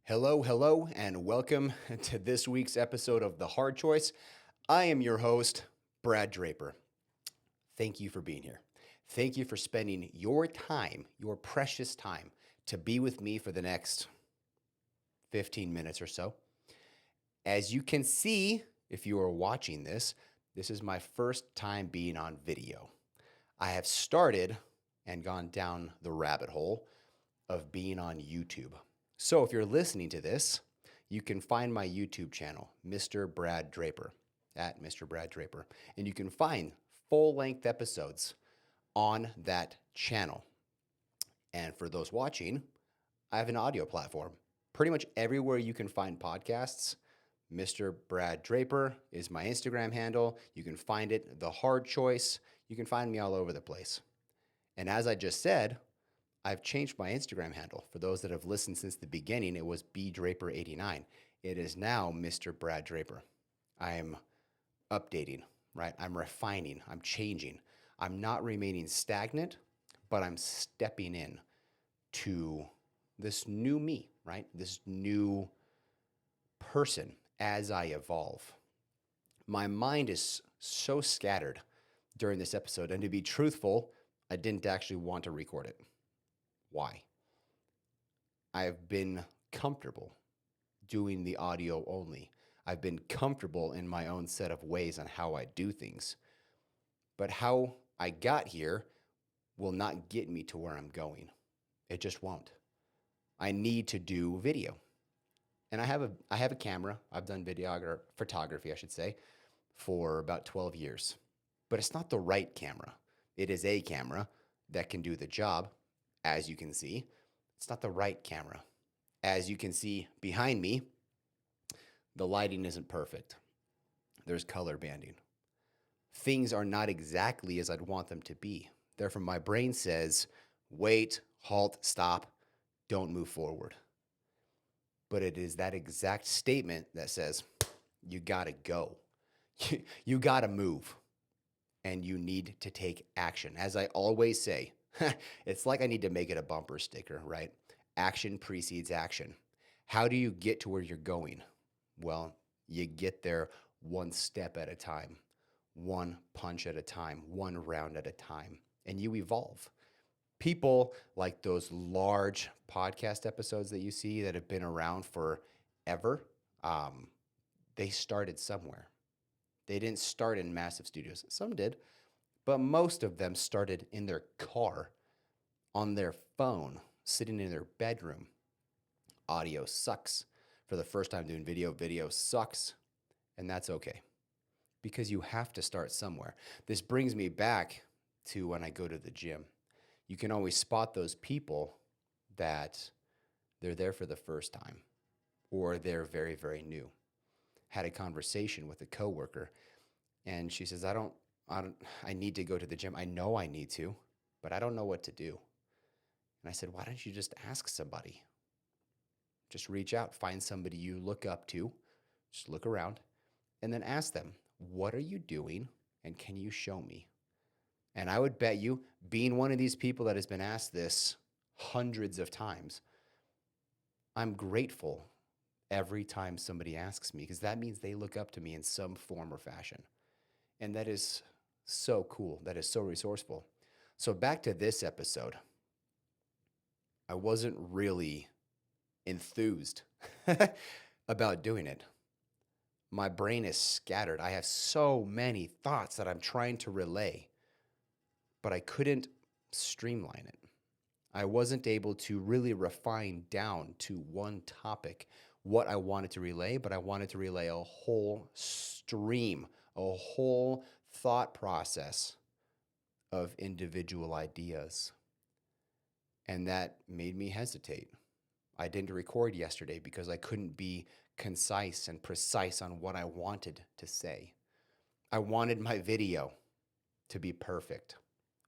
Hello, and welcome to this week's episode of The Hard Choice. I am your host, Brad Draper. Thank you for being here. Thank you for spending your time, your precious time, to be with me for the next 15 minutes or so. As you can see, if you are watching this is my first time being on video. I have started and gone down the rabbit hole of being on YouTube. So if you're listening to this, you can find my YouTube channel, Mr. Brad Draper, at Mr. Brad Draper. And you can find full-length episodes on that channel. And for those watching, I have an audio platform. Pretty much everywhere you can find podcasts, Mr. Brad Draper is my Instagram handle. You can find it, The Hard Choice. You can find me all over the place. And as I just said, I've changed my Instagram handle. For those that have listened since the beginning, it was bdraper89. It is now Mr. Brad Draper. I'm updating, right? I'm refining. I'm changing. I'm not remaining stagnant, but I'm stepping in to this new me, right? This new person as I evolve. My mind is so scattered during this episode, and to be truthful, I didn't actually want to record it. Why? I've been comfortable doing the audio only. I've been comfortable in my own set of ways on how I do things. But how I got here will not get me to where I'm going. It just won't. I need to do video. And I have a camera. I've done photography, I should say, for about 12 years. But it's not the right camera. It is a camera that can do the job. As you can see, it's not the right camera. As you can see behind me, the lighting isn't perfect. There's color banding. Things are not exactly as I'd want them to be. Therefore, my brain says, wait, halt, stop, don't move forward. But it is that exact statement that says, you gotta go. You gotta move. And you need to take action. As I always say, it's like I need to make it a bumper sticker, right? Action precedes action. How do you get to where you're going? Well, you get there one step at a time, one punch at a time, one round at a time, and you evolve. People like those large podcast episodes that you see that have been around forever, they started somewhere. They didn't start in massive studios. Some did. But most of them started in their car, on their phone, sitting in their bedroom. Audio sucks. For the first time doing video sucks. And that's okay. Because you have to start somewhere. This brings me back to when I go to the gym. You can always spot those people that they're there for the first time. Or they're very, very new. Had a conversation with a coworker. And she says, I need to go to the gym. I know I need to, but I don't know what to do. And I said, why don't you just ask somebody? Just reach out, find somebody you look up to, just look around, and then ask them, what are you doing, and can you show me? And I would bet you, being one of these people that has been asked this hundreds of times, I'm grateful every time somebody asks me, because that means they look up to me in some form or fashion. And that is so cool. That is so resourceful. So back to this episode. I wasn't really enthused about doing it. My brain is scattered. I have so many thoughts that I'm trying to relay, but I couldn't streamline it. I wasn't able to really refine down to one topic what I wanted to relay, but I wanted to relay a whole stream, a whole thought process of individual ideas. And that made me hesitate. I didn't record yesterday because I couldn't be concise and precise on what I wanted to say. I wanted my video to be perfect.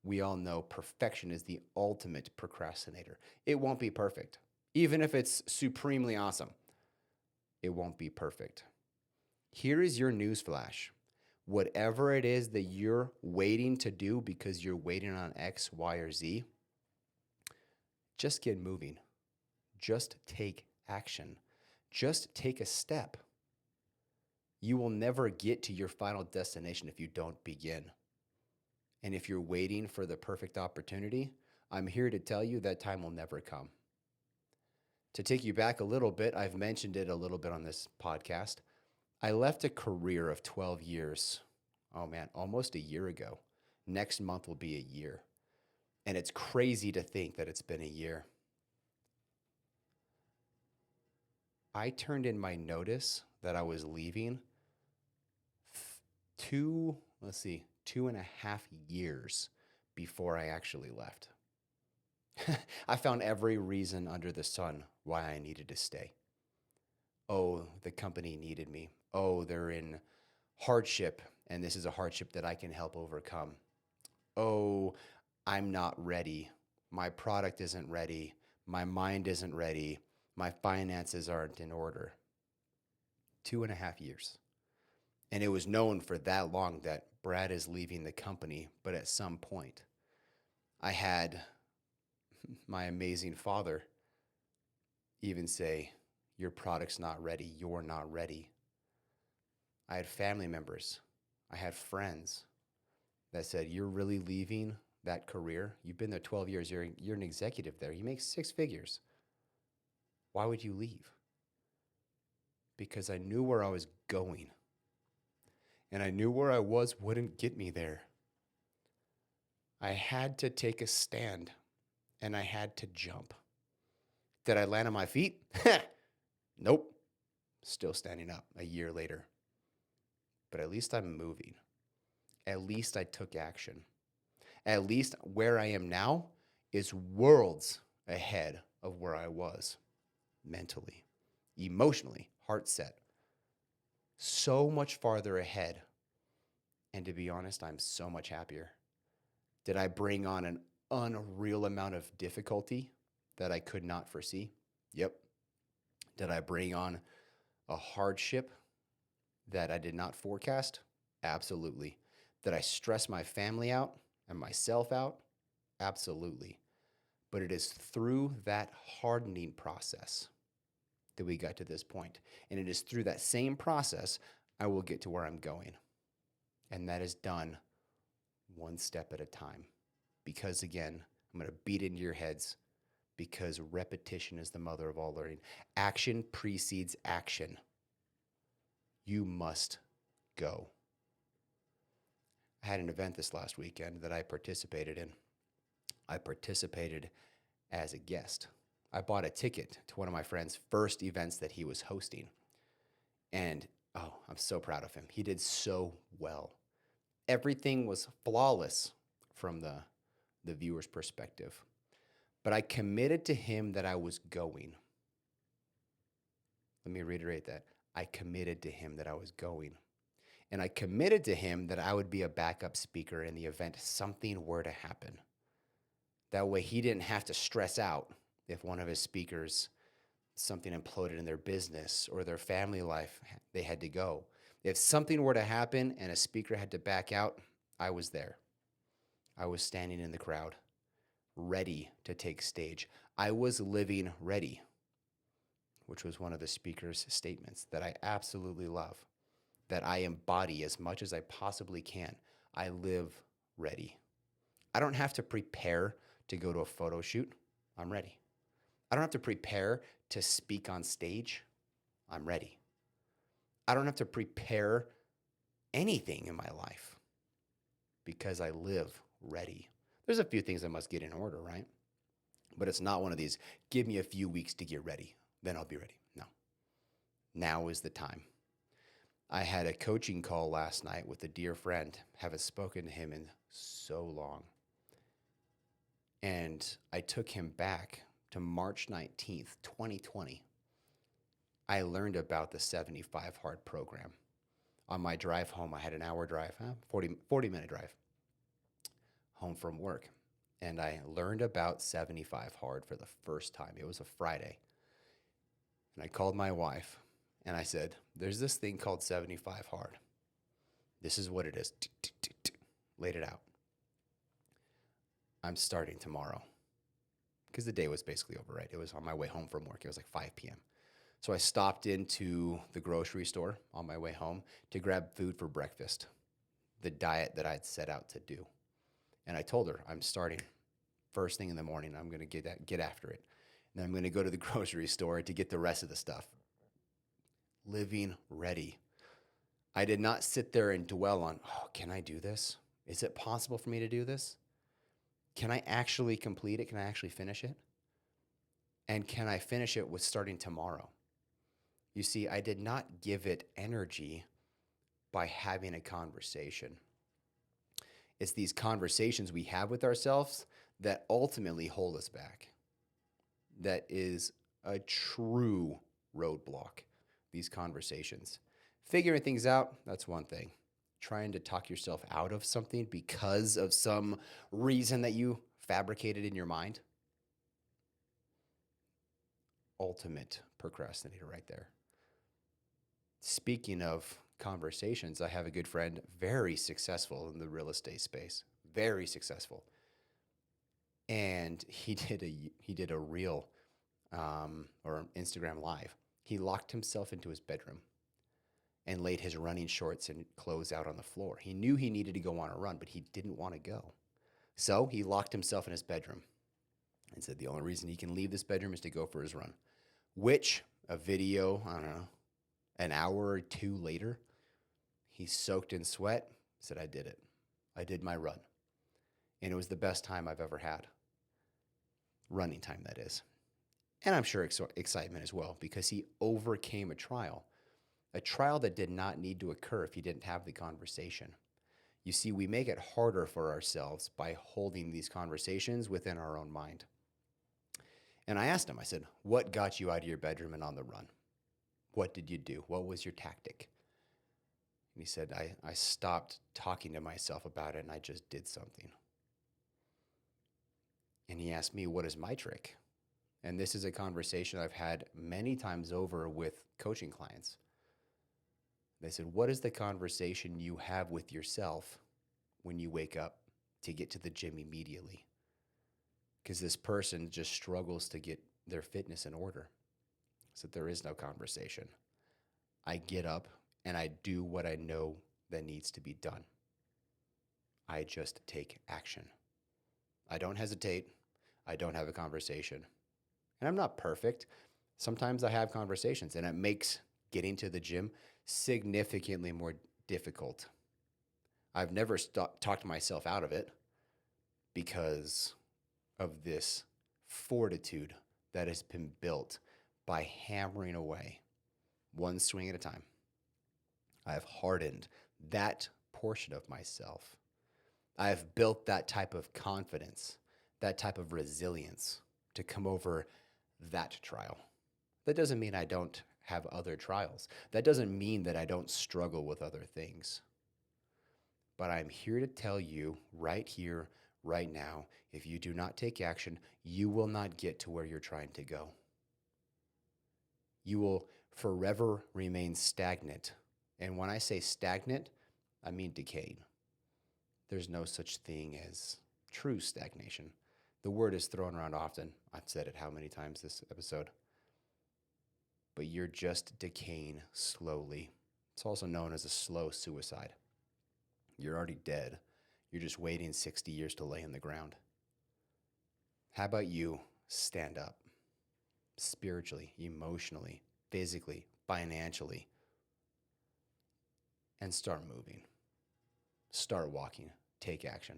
We all know perfection is the ultimate procrastinator. It won't be perfect. Even if it's supremely awesome, it won't be perfect. Here is your newsflash. Whatever it is that you're waiting to do because you're waiting on X, Y, or Z, just get moving. Just take action. Just take a step. You will never get to your final destination if you don't begin. And if you're waiting for the perfect opportunity, I'm here to tell you that time will never come. To take you back a little bit, I've mentioned it a little bit on this podcast. I left a career of 12 years. Oh man, almost a year ago. Next month will be a year. And it's crazy to think that it's been a year. I turned in my notice that I was leaving 2.5 years before I actually left. I found every reason under the sun why I needed to stay. Oh, the company needed me. Oh, they're in hardship, and this is a hardship that I can help overcome. Oh, I'm not ready. My product isn't ready. My mind isn't ready. My finances aren't in order. 2.5 years. And it was known for that long that Brad is leaving the company, but at some point, I had my amazing father even say, your product's not ready, you're not ready. I had family members, I had friends that said, you're really leaving that career? You've been there 12 years, you're an executive there, you make 6 figures. Why would you leave? Because I knew where I was going. And I knew where I was wouldn't get me there. I had to take a stand, and I had to jump. Did I land on my feet? Nope. Still standing up a year later. But at least I'm moving. At least I took action. At least where I am now is worlds ahead of where I was mentally, emotionally, heart set. So much farther ahead. And to be honest, I'm so much happier. Did I bring on an unreal amount of difficulty that I could not foresee? Yep. Did I bring on a hardship that I did not forecast? Absolutely. Did I stress my family out and myself out? Absolutely. But it is through that hardening process that we got to this point. And it is through that same process I will get to where I'm going. And that is done one step at a time. Because again, I'm going to beat it into your heads, because repetition is the mother of all learning. Action precedes action. You must go. I had an event this last weekend that I participated in. I participated as a guest. I bought a ticket to one of my friend's first events that he was hosting. And I'm so proud of him. He did so well. Everything was flawless from the viewer's perspective. But I committed to him that I was going. Let me reiterate that. I committed to him that I was going. And I committed to him that I would be a backup speaker in the event something were to happen. That way he didn't have to stress out if one of his speakers, something imploded in their business or their family life, they had to go. If something were to happen and a speaker had to back out, I was there. I was standing in the crowd, ready to take stage. I was living ready, which was one of the speaker's statements that I absolutely love, that I embody as much as I possibly can. I live ready. I don't have to prepare to go to a photo shoot. I'm ready. I don't have to prepare to speak on stage. I'm ready. I don't have to prepare anything in my life because I live ready. There's a few things I must get in order, right? But it's not one of these, give me a few weeks to get ready, then I'll be ready. No. Now is the time. I had a coaching call last night with a dear friend. Haven't spoken to him in so long. And I took him back to March 19th, 2020. I learned about the 75 Hard program. On my drive home, I had an hour drive, 40-minute drive home from work. And I learned about 75 Hard for the first time. It was a Friday. And I called my wife and I said, there's this thing called 75 Hard. This is what it is. Laid it out. I'm starting tomorrow. Because the day was basically over, right? It was on my way home from work. It was like 5 p.m. So I stopped into the grocery store on my way home to grab food for breakfast, the diet that I'd set out to do. And I told her, I'm starting first thing in the morning. I'm going to get after it. And then I'm going to go to the grocery store to get the rest of the stuff. Living ready. I did not sit there and dwell on, oh, can I do this? Is it possible for me to do this? Can I actually complete it? Can I actually finish it? And can I finish it with starting tomorrow? You see, I did not give it energy by having a conversation. It's these conversations we have with ourselves that ultimately hold us back. That is a true roadblock, these conversations. Figuring things out, that's one thing. Trying to talk yourself out of something because of some reason that you fabricated in your mind. Ultimate procrastinator right there. Speaking of conversations, I have a good friend, very successful in the real estate space, very successful. And he did a reel or Instagram live. He locked himself into his bedroom and laid his running shorts and clothes out on the floor. He knew he needed to go on a run, but he didn't want to go. So he locked himself in his bedroom and said the only reason he can leave this bedroom is to go for his run, which a video, I don't know, an hour or two later, he soaked in sweat, said, I did it. I did my run. And it was the best time I've ever had. Running time, that is. And I'm sure excitement as well, because he overcame a trial that did not need to occur if he didn't have the conversation. You see, we make it harder for ourselves by holding these conversations within our own mind. And I asked him, I said, what got you out of your bedroom and on the run? What did you do? What was your tactic? And he said, I stopped talking to myself about it and I just did something. And he asked me, what is my trick? And this is a conversation I've had many times over with coaching clients. They said, what is the conversation you have with yourself when you wake up to get to the gym immediately? Because this person just struggles to get their fitness in order. So there is no conversation. I get up and I do what I know that needs to be done. I just take action. I don't hesitate. I don't have a conversation. And I'm not perfect. Sometimes I have conversations and it makes getting to the gym significantly more difficult. I've never talked myself out of it because of this fortitude that has been built by hammering away one swing at a time. I have hardened that portion of myself. I have built that type of confidence, that type of resilience to come over that trial. That doesn't mean I don't have other trials. That doesn't mean that I don't struggle with other things. But I'm here to tell you right here, right now, if you do not take action, you will not get to where you're trying to go. You will forever remain stagnant. And when I say stagnant, I mean decaying. There's no such thing as true stagnation. The word is thrown around often. I've said it how many times this episode? But you're just decaying slowly. It's also known as a slow suicide. You're already dead. You're just waiting 60 years to lay in the ground. How about you stand up spiritually, emotionally, physically, financially, and start moving. Start walking. Take action.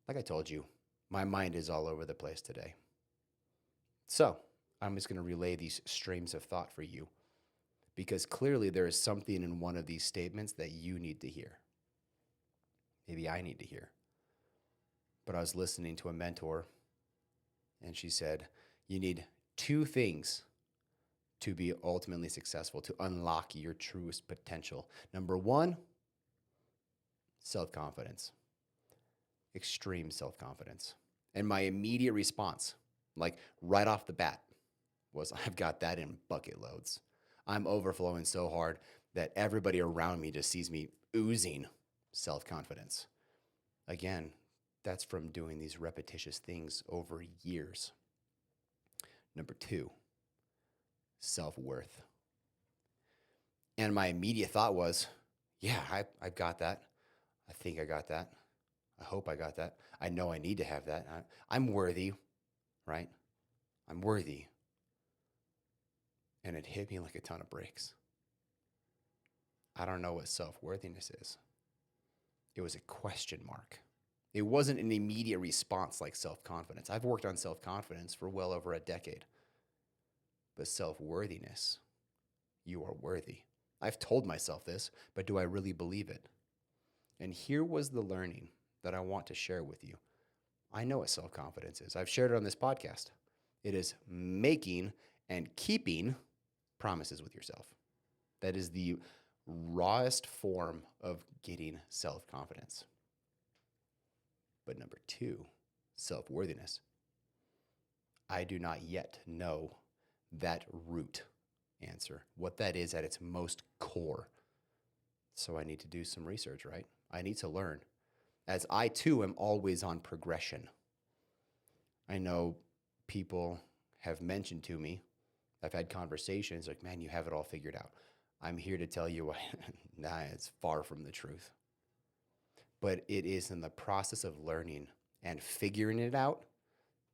Like I told you, my mind is all over the place today. So I'm just going to relay these streams of thought for you because clearly there is something in one of these statements that you need to hear. Maybe I need to hear. But I was listening to a mentor and she said, you need two things to be ultimately successful, to unlock your truest potential. Number one, self-confidence, extreme self-confidence. And my immediate response, like right off the bat, was I've got that in bucket loads. I'm overflowing so hard that everybody around me just sees me oozing self-confidence. Again, that's from doing these repetitious things over years. Number two, self-worth. And my immediate thought was, yeah, I got that. I think I got that. I hope I got that. I know I need to have that. I'm worthy, right? I'm worthy. And it hit me like a ton of bricks. I don't know what self-worthiness is. It was a question mark. It wasn't an immediate response like self-confidence. I've worked on self-confidence for well over a decade. But self-worthiness, you are worthy. I've told myself this, but do I really believe it? And here was the learning that I want to share with you. I know what self-confidence is. I've shared it on this podcast. It is making and keeping promises with yourself. That is the rawest form of getting self-confidence. But number two, self-worthiness. I do not yet know that root answer, what that is at its most core. So I need to do some research, right? I need to learn, as I too am always on progression. I know people have mentioned to me, I've had conversations like, man, you have it all figured out. I'm here to tell you, nah, it's far from the truth. But it is in the process of learning and figuring it out,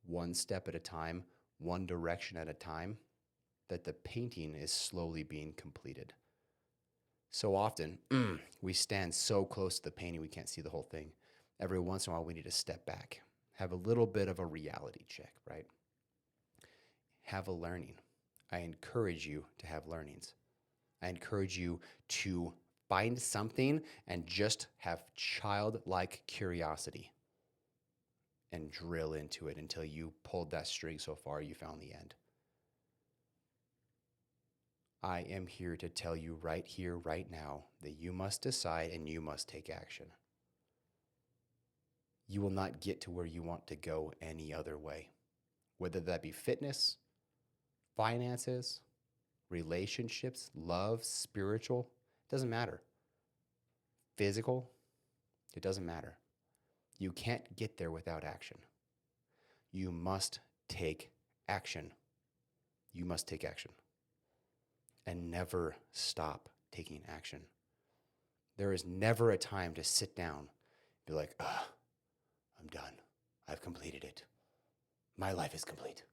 one step at a time, one direction at a time, that the painting is slowly being completed. So often, we stand so close to the painting we can't see the whole thing. Every once in a while, we need to step back, have a little bit of a reality check, right? Have a learning. I encourage you to have learnings. I encourage you to find something and just have childlike curiosity and drill into it until you pulled that string so far you found the end. I am here to tell you right here, right now, that you must decide and you must take action. You will not get to where you want to go any other way, whether that be fitness, finances, relationships, love, spiritual, it doesn't matter. Physical, it doesn't matter. You can't get there without action. You must take action. You must take action. And never stop taking action. There is never a time to sit down and be like, I'm done. I've completed it. My life is complete.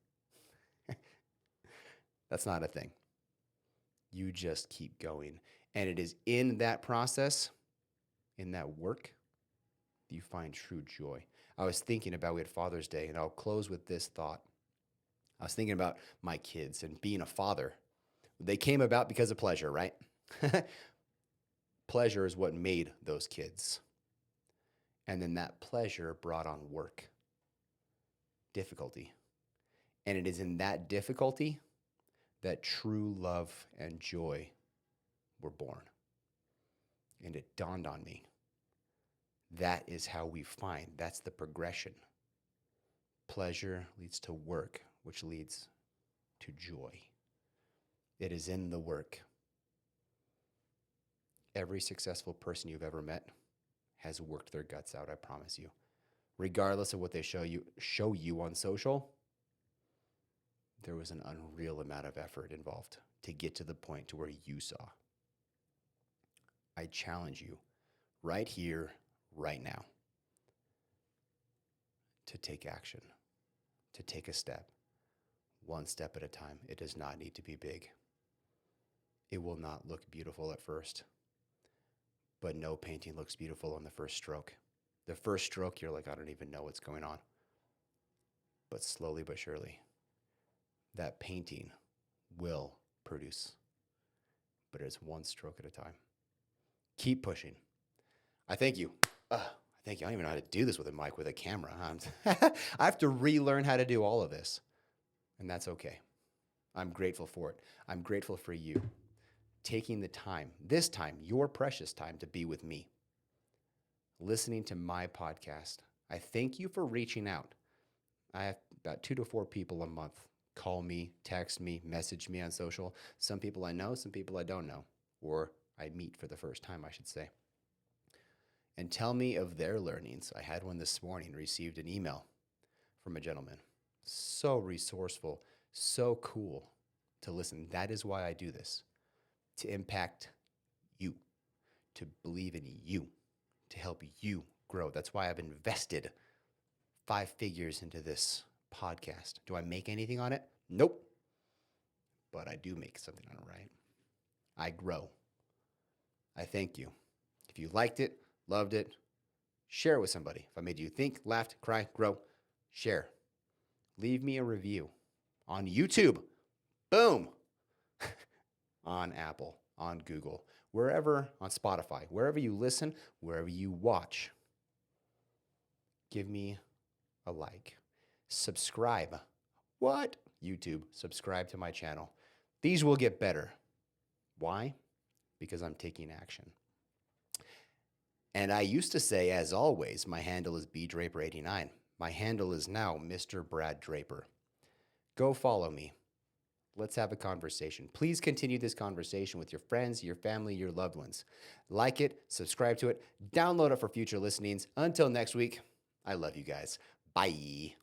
That's not a thing. You just keep going. And it is in that process, in that work, that you find true joy. I was thinking about, we had Father's Day, and I'll close with this thought. I was thinking about my kids and being a father. They came about because of pleasure, right? Pleasure is what made those kids. And then that pleasure brought on work, difficulty. And it is in that difficulty that true love and joy were born. And it dawned on me. That is how we find, that's the progression. Pleasure leads to work, which leads to joy. It is in the work. Every successful person you've ever met has worked their guts out, I promise you. Regardless of what they show you on social, there was an unreal amount of effort involved to get to the point to where you saw. I challenge you right here, right now, to take action, to take a step, one step at a time. It does not need to be big. It will not look beautiful at first, but no painting looks beautiful on the first stroke. The first stroke, you're like, I don't even know what's going on. But slowly but surely, that painting will produce, but it's one stroke at a time. Keep pushing. I thank you. Thank you. I don't even know how to do this with a mic, with a camera. I have to relearn how to do all of this, and that's okay. I'm grateful for it. I'm grateful for you taking the time, this time, your precious time, to be with me, listening to my podcast. I thank you for reaching out. I have about 2 to 4 people a month call me, text me, message me on social. Some people I know, some people I don't know, or I meet for the first time, I should say. And tell me of their learnings. I had one this morning, received an email from a gentleman. So resourceful, so cool. to listen. That is why I do this, to impact you, to believe in you, to help you grow. That's why I've invested 5 figures into this podcast. Do I make anything on it? Nope. But I do make something on it, right? I grow. I thank you. If you liked it, loved it, share it with somebody. If I made you think, laugh, cry, grow, share. Leave me a review on YouTube. Boom. On Apple, on Google, wherever, on Spotify, wherever you listen, wherever you watch. Give me a like. Subscribe. What? YouTube. Subscribe to my channel. These will get better. Why? Because I'm taking action. And I used to say, as always, my handle is bdraper89. My handle is now Mr. Brad Draper. Go follow me. Let's have a conversation. Please continue this conversation with your friends, your family, your loved ones. Like it, subscribe to it, download it for future listenings. Until next week, I love you guys. Bye.